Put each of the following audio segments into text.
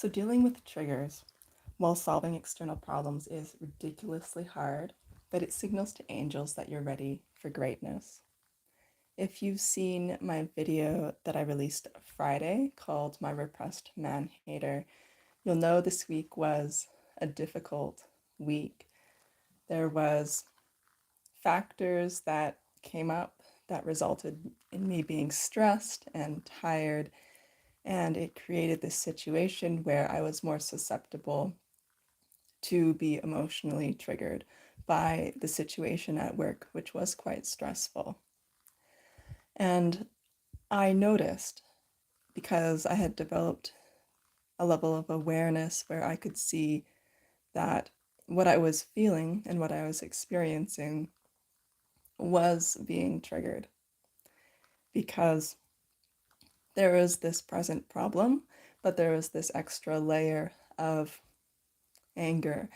So, dealing with triggers while solving external problems is ridiculously hard, but it signals to angels that you're ready for greatness. If you've seen my video that I released Friday called My Repressed Man Hater, you'll know this week was a difficult week. There was factors that came up that resulted in me being stressed and tired, and it created this situation where I was more susceptible to be emotionally triggered by the situation at work, which was quite stressful. And I noticed, because I had developed a level of awareness where I could see that what I was feeling and what I was experiencing was being triggered, because there was this present problem, but there was this extra layer of anger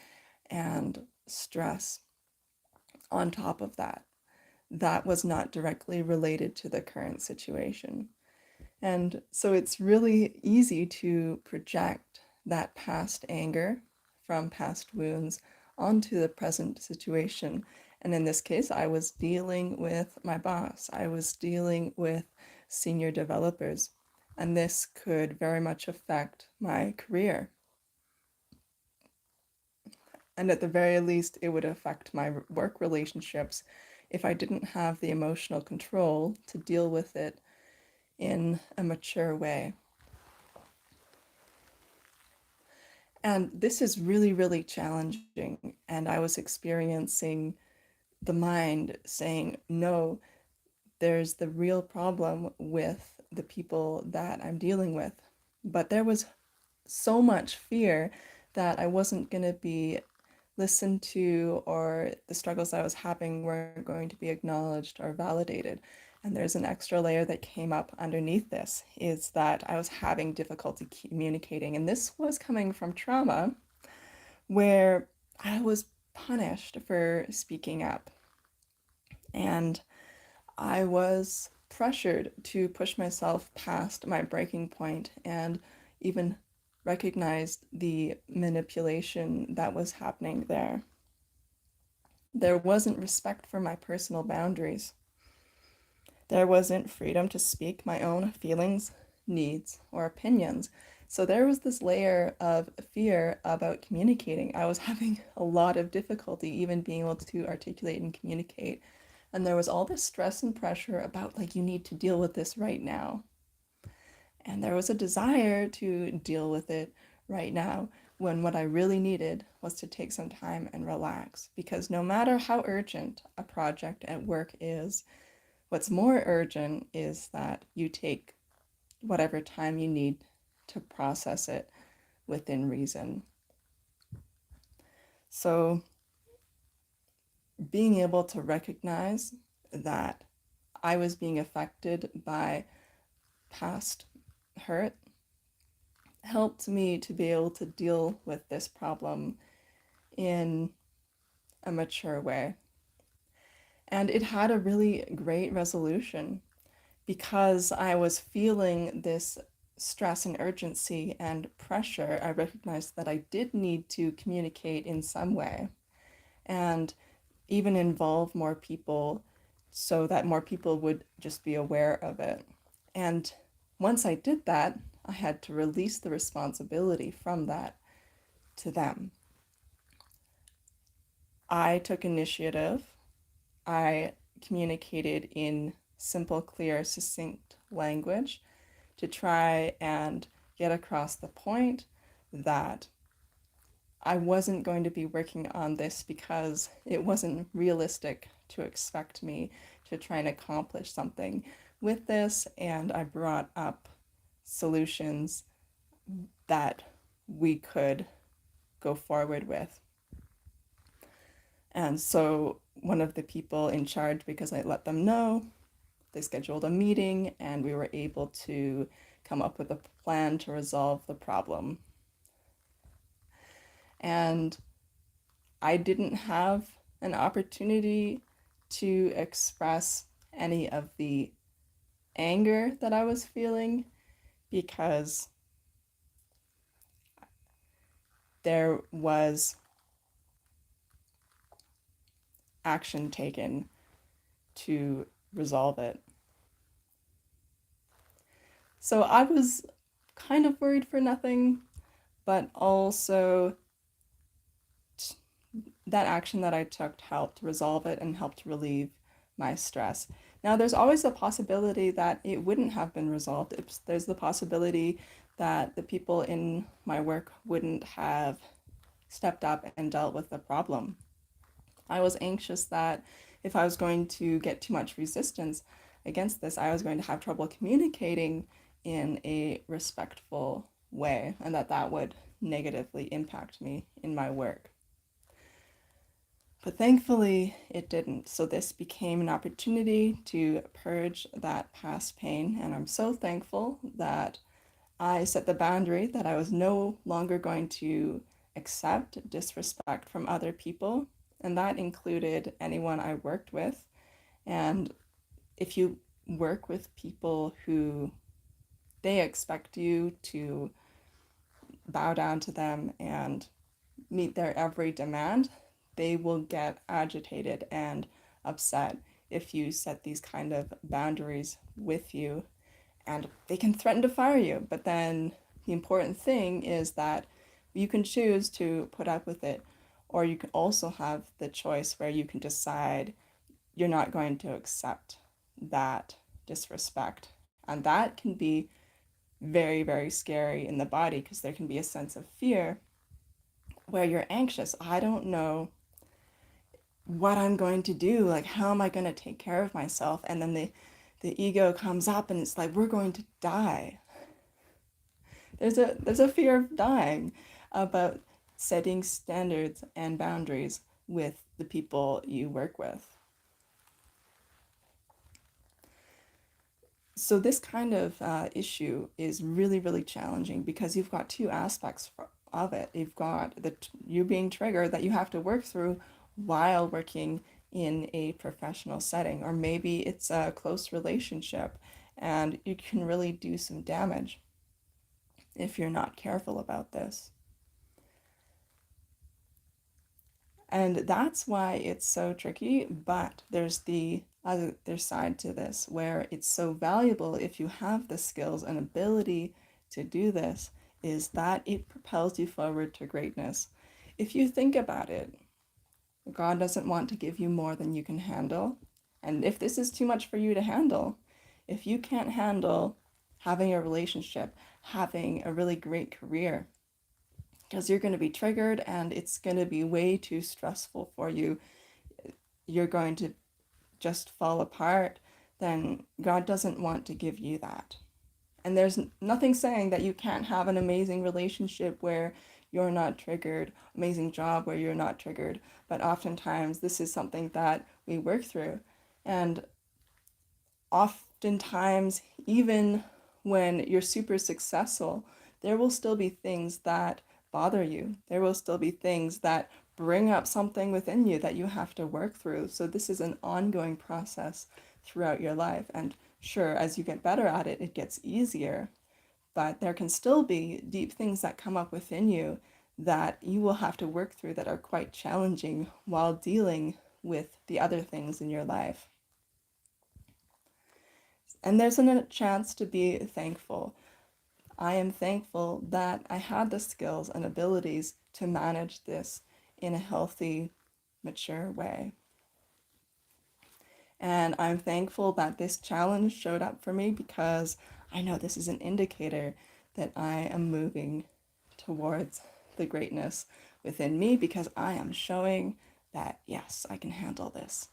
and stress on top of that that was not directly related to the current situation. And so it's really easy to project that past anger from past wounds onto the present situation. And in this case, I was dealing with my boss, I was dealing with senior developers, and this could very much affect my career. And at the very least, it would affect my work relationships if I didn't have the emotional control to deal with it in a mature way. And this is really, really challenging. And I was experiencing the mind saying, no, there's the real problem with the people that I'm dealing with. But there was so much fear that I wasn't going to be listened to, or the struggles I was having weren't going to be acknowledged or validated. And there's an extra layer that came up underneath this, is that I was having difficulty communicating. And this was coming from trauma where I was punished for speaking up. And I was pressured to push myself past my breaking point and even recognized the manipulation that was happening there. There wasn't respect for my personal boundaries. There wasn't freedom to speak my own feelings, needs, or opinions. So there was this layer of fear about communicating. I was having a lot of difficulty even being able to articulate and communicate. And there was all this stress and pressure about, like, you need to deal with this right now. And there was a desire to deal with it right now, when what I really needed was to take some time and relax. Because no matter how urgent a project at work is, what's more urgent is that you take whatever time you need to process it within reason. So, being able to recognize that I was being affected by past hurt helped me to be able to deal with this problem in a mature way. And it had a really great resolution, because I was feeling this stress and urgency and pressure. I recognized that I did need to communicate in some way and even involve more people so that more people would just be aware of it. And once I did that, I had to release the responsibility from that to them. I took initiative. I communicated in simple, clear, succinct language to try and get across the point that I wasn't going to be working on this because it wasn't realistic to expect me to try and accomplish something with this. And I brought up solutions that we could go forward with. And so one of the people in charge, because I let them know, they scheduled a meeting and we were able to come up with a plan to resolve the problem. And I didn't have an opportunity to express any of the anger that I was feeling, because there was action taken to resolve it. So I was kind of worried for nothing, but also that action that I took helped resolve it and helped relieve my stress. Now, there's always a possibility that it wouldn't have been resolved. There's the possibility that the people in my work wouldn't have stepped up and dealt with the problem. I was anxious that if I was going to get too much resistance against this, I was going to have trouble communicating in a respectful way, and that would negatively impact me in my work. But thankfully, it didn't. So this became an opportunity to purge that past pain. And I'm so thankful that I set the boundary that I was no longer going to accept disrespect from other people. And that included anyone I worked with. And if you work with people who they expect you to bow down to them and meet their every demand, they will get agitated and upset if you set these kind of boundaries with you, and they can threaten to fire you. But then the important thing is that you can choose to put up with it, or you can also have the choice where you can decide you're not going to accept that disrespect. And that can be very, very scary in the body because there can be a sense of fear where you're anxious. I don't know what I'm going to do. Like, how am I going to take care of myself? And then the ego comes up and it's like, we're going to die. There's a fear of dying about setting standards and boundaries with the people you work with. So this kind of issue is really, really challenging because you've got two aspects of it. You've got you being triggered that you have to work through while working in a professional setting, or maybe it's a close relationship and you can really do some damage if you're not careful about this. And that's why it's so tricky, but there's the other side to this where it's so valuable if you have the skills and ability to do this, is that it propels you forward to greatness. If you think about it, God doesn't want to give you more than you can handle. And if this is too much for you to handle, if you can't handle having a relationship, having a really great career, because you're going to be triggered and it's going to be way too stressful for you, you're going to just fall apart, then God doesn't want to give you that. And there's nothing saying that you can't have an amazing relationship where you're not triggered, amazing job where you're not triggered. But oftentimes this is something that we work through. And oftentimes, even when you're super successful, there will still be things that bother you. There will still be things that bring up something within you that you have to work through. So this is an ongoing process throughout your life. And sure, as you get better at it, it gets easier. But there can still be deep things that come up within you that you will have to work through that are quite challenging while dealing with the other things in your life. And there's a chance to be thankful. I am thankful that I had the skills and abilities to manage this in a healthy, mature way. And I'm thankful that this challenge showed up for me because I know this is an indicator that I am moving towards the greatness within me, because I am showing that, yes, I can handle this.